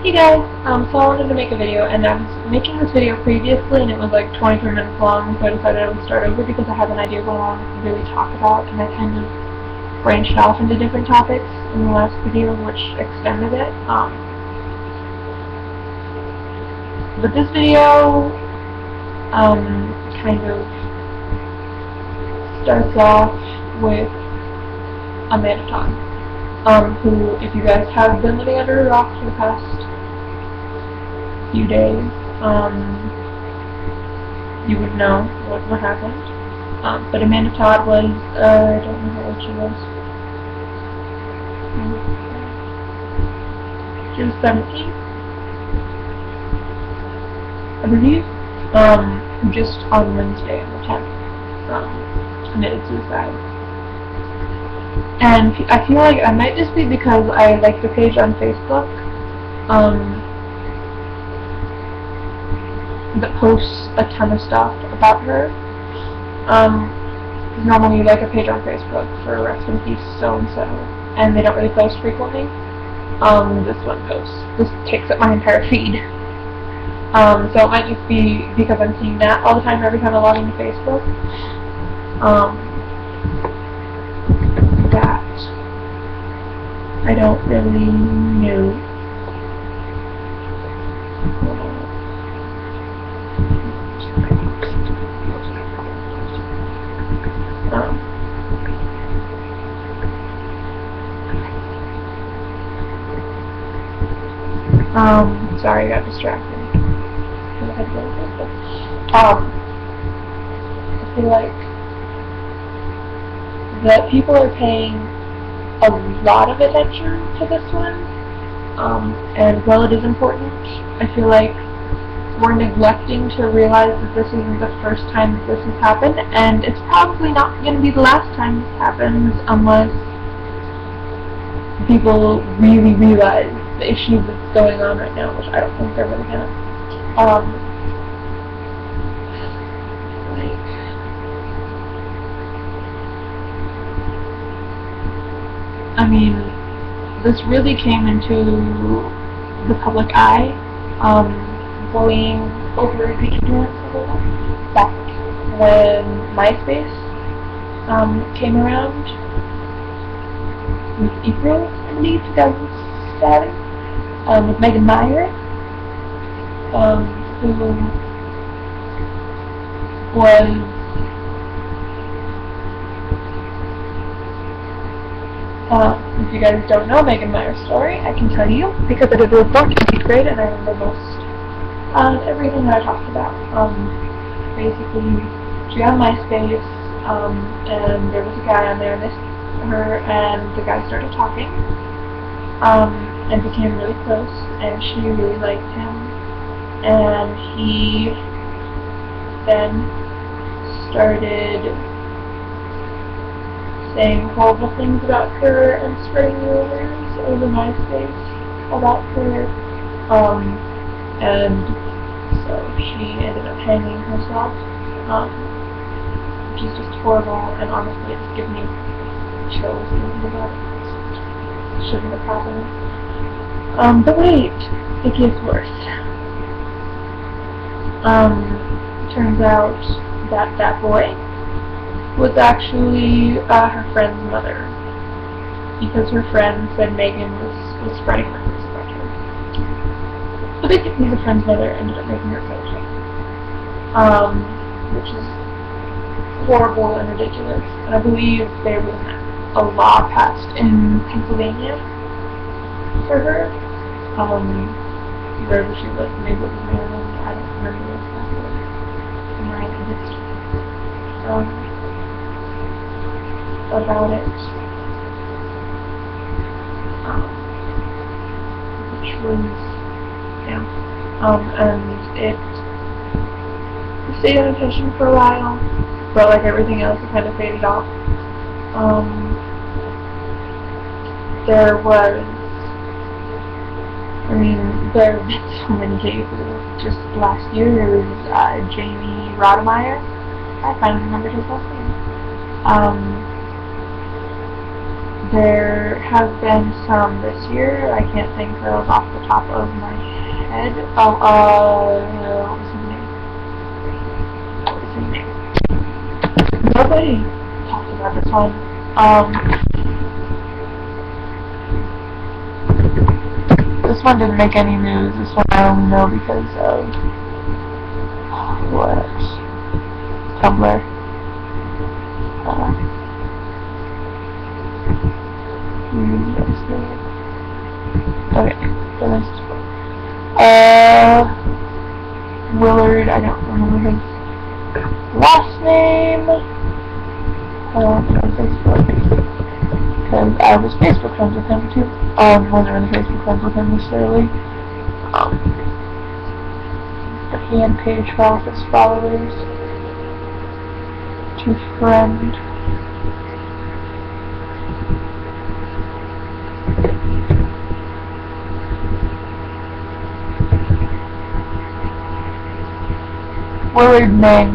Hey guys, so I wanted to make a video, and I was making this video previously, and it was like 23 minutes long, so I decided I would start over because I have an idea of what I want to really talk about, and I kind of branched off into different topics in the last video, which extended it. But this video, kind of starts off with Amanda Todd. Who, if you guys have been living under a rock for the past few days, you would know what happened. But Amanda Todd was, I don't know how old she was. She was 17, I believe. Just on Wednesday, on the 10th, committed suicide. And I feel like I might just be because I like the page on Facebook that posts a ton of stuff about her. Normally you like a page on Facebook for rest in peace so-and-so, and they don't really post frequently. This one posts. This takes up my entire feed. So it might just be because I'm seeing that all the time every time I log into Facebook. That I don't really know. Sorry, I got distracted. I feel like that people are paying a lot of attention to this one, and while it is important, I feel like we're neglecting to realize that this isn't the first time that this has happened, and it's probably not going to be the last time this happens unless people really realize the issue that's going on right now, which I don't think they're really gonna. I mean, this really came into the public eye, bullying over the internet back when MySpace came around with April, I believe, 2007, with Megan Meyer, who was if you guys don't know Megan Meyer's story, I can tell you because I did a report in 8th grade and I remember most everything that I talked about. Basically, she got on MySpace, and there was a guy on there, and her and the guy started talking, and became really close, and she really liked him, and he then started saying horrible things about her and spreading rumors over MySpace about her, and so she ended up hanging herself, which is just horrible, and honestly it's given me chills thinking about it. Shouldn't have happened. But wait, it gets worse. Turns out that that boy was actually her friend's mother, because her friend said Megan was spreading rumors about her. So basically the friend's mother ended up making her coach, which is horrible and ridiculous. And I believe there was a law passed in Pennsylvania for her, wherever she lived, maybe it was Maryland, I don't remember exactly. My history. About it, which was, and it stayed in attention for a while, but like everything else, it kind of faded off. There was, there have been so many cases. Just last year, there was Jamie Rodemeyer. I finally remembered his last name. There have been some this year. I can't think of off the top of my head. Oh, what was his name? Nobody talked about this one. This one didn't make any news. This one I only know because of what? Tumblr. Okay, the next one. Willard, I don't remember his last name. On Facebook. Because I was Facebook friends with him too. Wasn't really Facebook friends with him necessarily. But he had a page for all of his followers to friend. Willard Meng,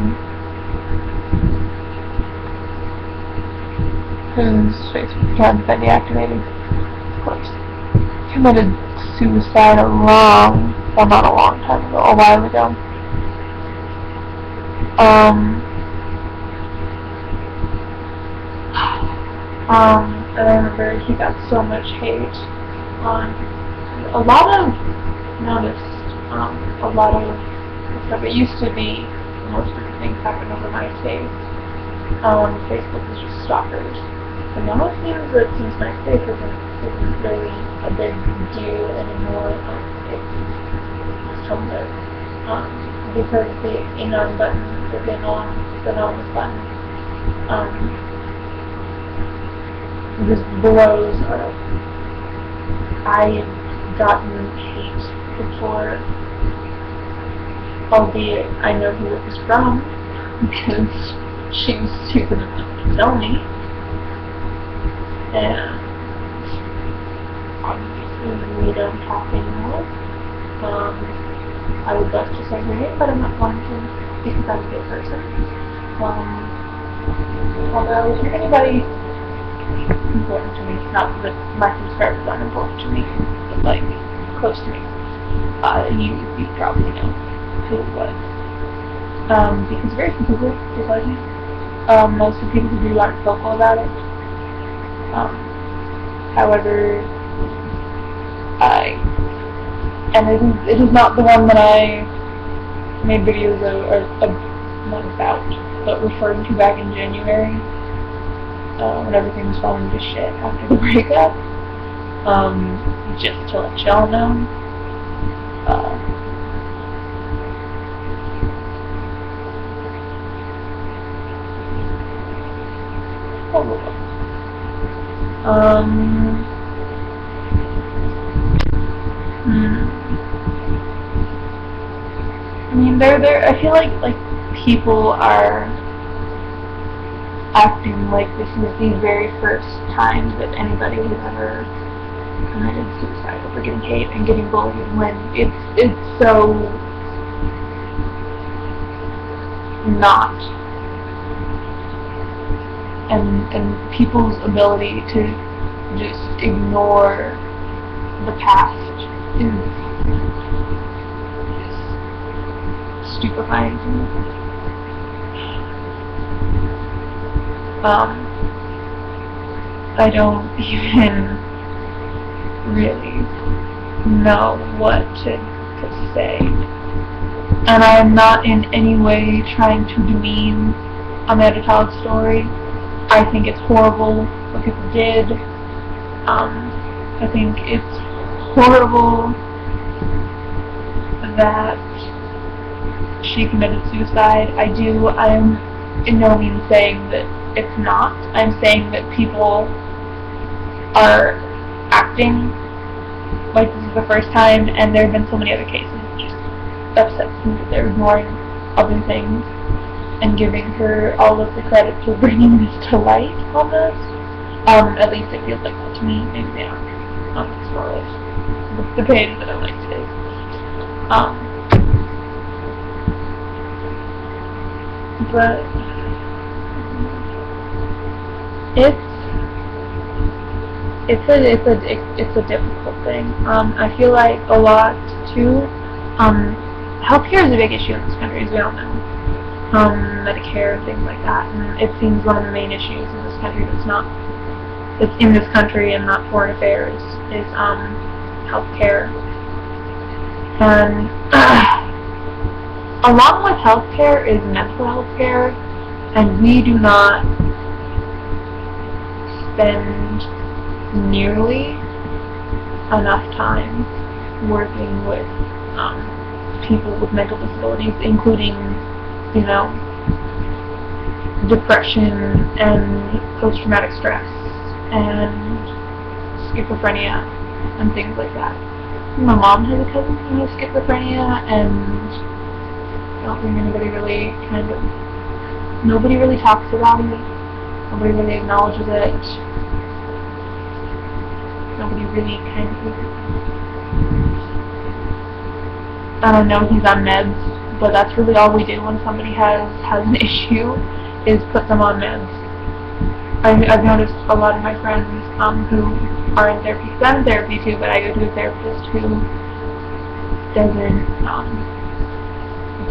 whose Facebook account has been deactivated, of course, committed suicide not a long time ago, a while ago. I remember he got so much hate on a lot of stuff. It used to be most of the things happened over MySpace. Facebook was just stalkers. But now it seems that since MySpace isn't really a big deal anymore, it's Tumblr. Because the anon button, the anonymous button, just blows up. I've gotten hate before, albeit I know who it was from, because she was stupid enough to tell me. And obviously we don't talk anymore. I would love to say her name, but I'm not going to, because I'm a good person. Although if you're anybody important to me, not that my subscribers aren't important to me, but like close to me, you probably know who it was. Because very few people dislike me. Most of the people who do aren't vocal about it. However, it is not the one that I made videos not about, but referring to back in January, when everything was falling to shit after the breakup. Just to let y'all know. I mean, I feel like people are acting like this is the very first time that anybody has ever committed suicide over getting hate and getting bullied, when it's so not. And people's ability to just ignore the past is stupefying to me. I don't even really know what to say. And I'm not in any way trying to demean Amanda Todd's story. I think it's horrible what people did. I think it's horrible that she committed suicide. I'm in no means saying that it's not. I'm saying that people are acting like this is the first time, and there have been so many other cases. It just upsets me that they're ignoring other things and giving her all of the credit for bringing this to light almost. At least it feels like that to me. Maybe they aren't. As far as the page that I like today. But it's a difficult thing. I feel like a lot too. Healthcare is a big issue in this country, as we all know. Medicare and things like that, and it seems one of the main issues in this country that's in this country and not foreign affairs is healthcare. And along with healthcare is mental health care, and we do not spend nearly enough time working with people with mental disabilities, including, depression and post-traumatic stress and schizophrenia and things like that. My mom has a cousin who has schizophrenia, and I don't think nobody really talks about it. Nobody really acknowledges it. Nobody really and I know he's on meds, but that's really all we do when somebody has an issue, is put them on meds. I've noticed a lot of my friends who are in therapy, because I'm in therapy too, but I go to a therapist who doesn't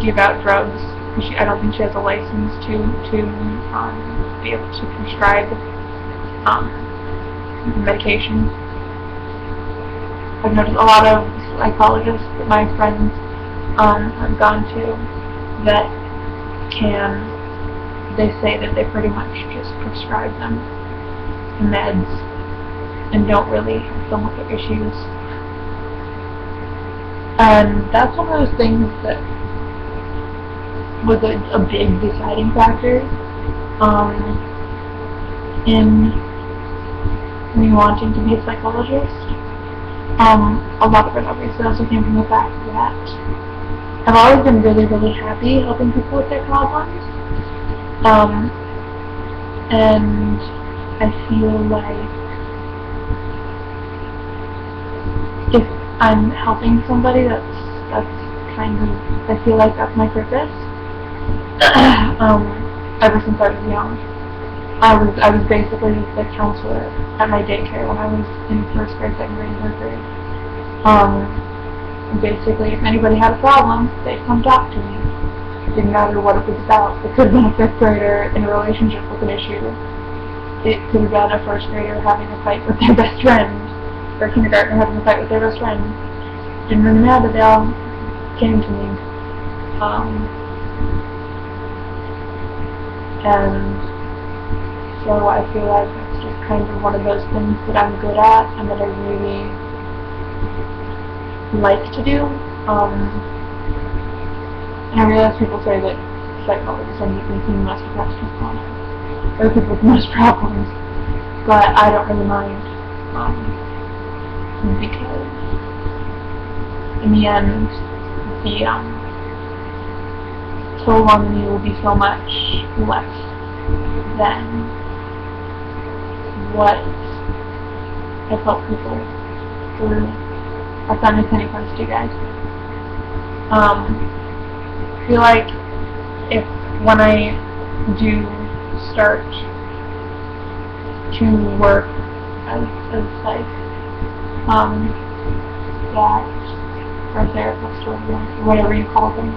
give out drugs. I don't think she has a license to be able to prescribe medication. I've noticed a lot of psychologists that my friends have gone to that they say that they pretty much just prescribe them meds and don't really help them with their issues. And that's one of those things that was a big deciding factor in me wanting to be a psychologist. A lot of it obviously also came from the fact that I've always been really, really happy helping people with their problems. And I feel like if I'm helping somebody, that's kind of, I feel like that's my purpose. Ever since I was young. I was basically the counselor at my daycare when I was in first grade, second grade, and third grade. Basically, if anybody had a problem, they'd come talk to me. It didn't matter what it was about. It could have been a fifth grader in a relationship with an issue. It could have been a first grader having a fight with their best friend, or a kindergartner having a fight with their best friend. It didn't really matter. They all came to me. And so I feel like it's just kind of one of those things that I'm good at and that I really like to do. And I realize people say that psychologists are usually the most depressed people, or people with the most problems, but I don't really mind, because in the end, the toll on me will be so much less than what I've helped people through. If that makes any sense to you guys. I feel like when I do start to work as like that, or a therapist, or whatever you call them,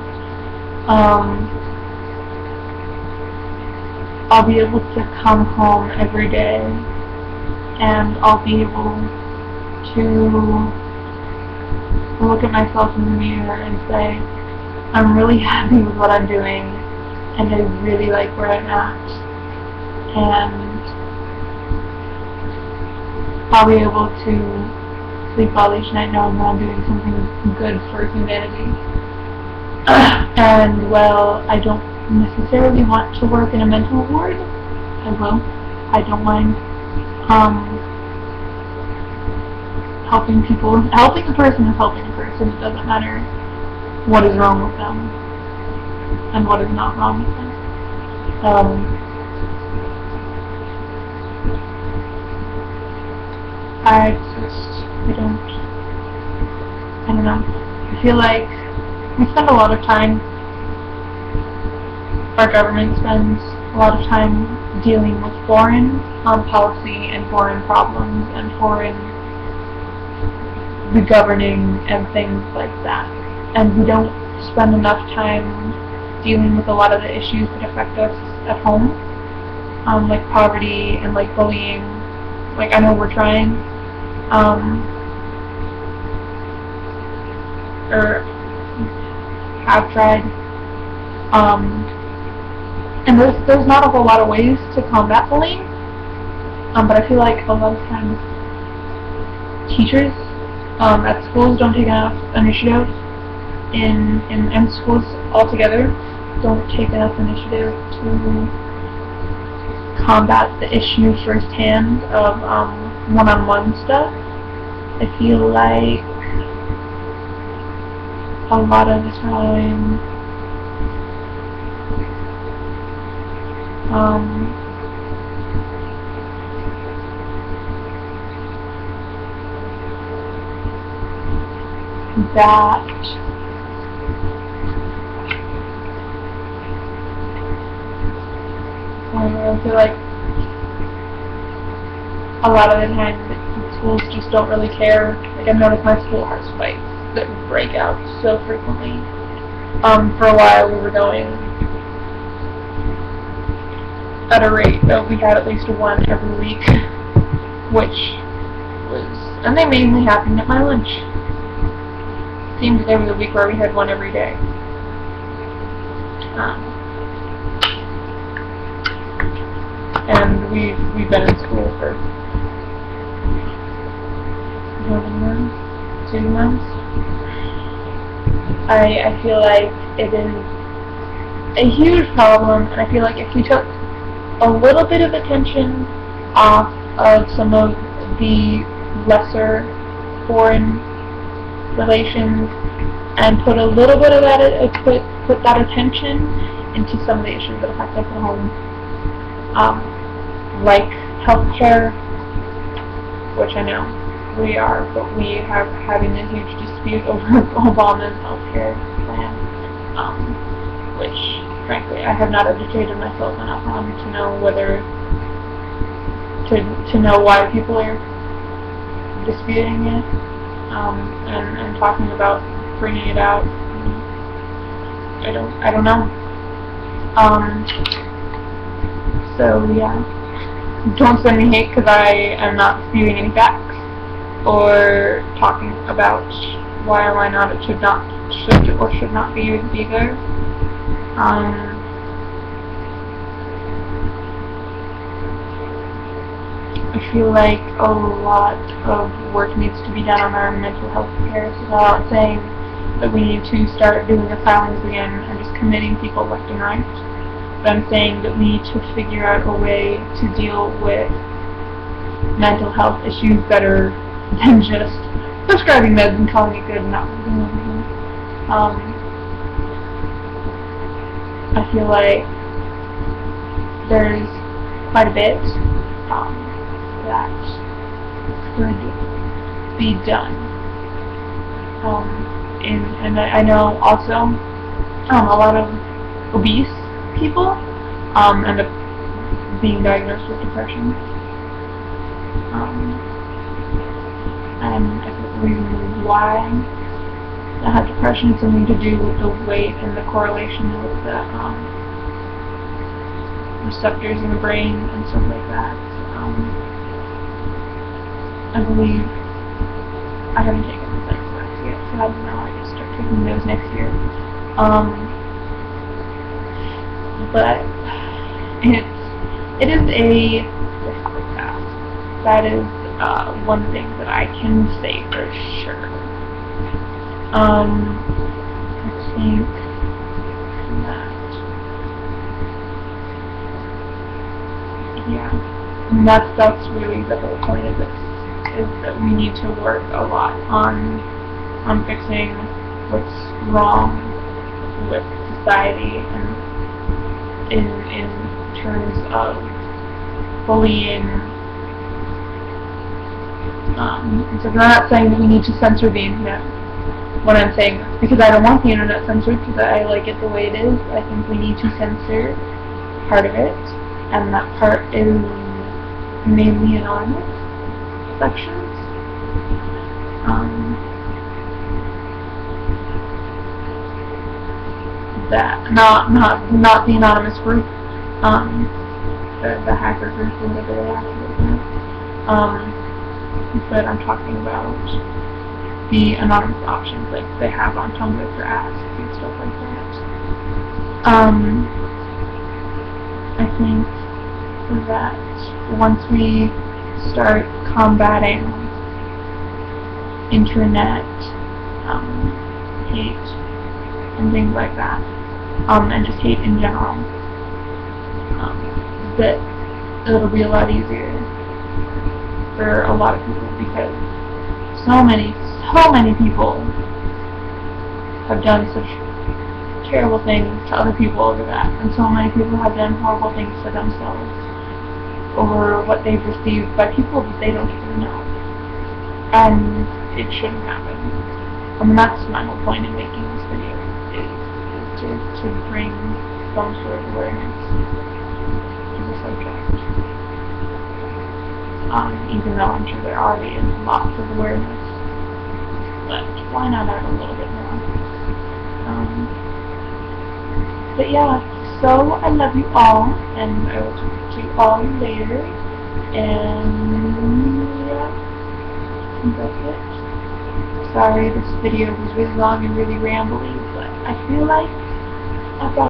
I'll be able to come home every day and I'll be able to look at myself in the mirror and say, I'm really happy with what I'm doing and I really like where I'm at, and I'll be able to sleep well each night knowing that I'm doing something good for humanity. And while I don't necessarily want to work in a mental ward, I will. I don't mind helping people. Helping a person is helping a person. It doesn't matter what is wrong with them and what is not wrong with them. I don't know. I feel like we spend a lot of time, our government spends a lot of time dealing with foreign policy and foreign problems and foreign the governing and things like that. And we don't spend enough time dealing with a lot of the issues that affect us at home, like poverty and like bullying. Like, I know we're trying, or have tried, and there's not a whole lot of ways to combat bullying, but I feel like a lot of times teachers at schools don't take enough initiative in schools altogether don't take enough initiative to combat the issue firsthand of one-on-one stuff. I feel like a lot of the time that I feel like a lot of the time schools just don't really care. Like, I've noticed my school has fights that break out so frequently. For a while we were going at a rate that we had at least one every week, which was, and they mainly happened at my lunch. Seemed there was a week where we had one every day. And we've been in school for 2 months. I feel like it is a huge problem, and I feel like if we took a little bit of attention off of some of the lesser foreign relations and put a little bit of that put that attention into some of the issues that affect us at home, like healthcare, which I know we are, but we are having a huge dispute over Obama's healthcare plan, which frankly I have not educated myself enough on to know whether to know why people are disputing it, and talking about bringing it out. I don't know. So yeah, don't send me hate because I am not spewing any facts or talking about why or why not it should or should not be there. I feel like a lot of work needs to be done on our mental health care. So I'm not saying that we need to start doing asylums again and just committing people left and right. But I'm saying that we need to figure out a way to deal with mental health issues better than just prescribing meds and calling it good and not doing anything. I feel like there's quite a bit that could be done. And I know also a lot of obese people end up being diagnosed with depression. And I think the reason why I have depression is something to do with the weight and the correlation with the receptors in the brain and stuff like that. I believe I haven't taken the sex class yet, so I don't know. I just start taking those next year. But it is a difficult task. That is one thing that I can say for sure. I think that, yeah, and that's really the whole point of this, is that we need to work a lot on fixing what's wrong with society and in terms of bullying. So I'm not saying that we need to censor the internet when I'm saying this, because I don't want the internet censored, because I like it the way it is. I think we need to censor part of it, and that part is mainly anonymous sections. That not the anonymous group, the hacker group or whatever they actually but I'm talking about the anonymous options like they have on Tumblr for asks and stuff like that. I think that once we start combating internet hate and things like that, and just hate in general, that it'll be a lot easier for a lot of people because so many people have done such terrible things to other people over that, and so many people have done horrible things to themselves over what they've received by people that they don't even know, and it shouldn't happen. That's my whole point in making this video, is to bring some sort of awareness to the subject. Even though I'm sure there already is lots of awareness, but why not add a little bit more? But yeah, so I love you all, and I will talk to you all later, and yeah, I think that's it. Sorry this video was really long and really rambly, but I feel like I brought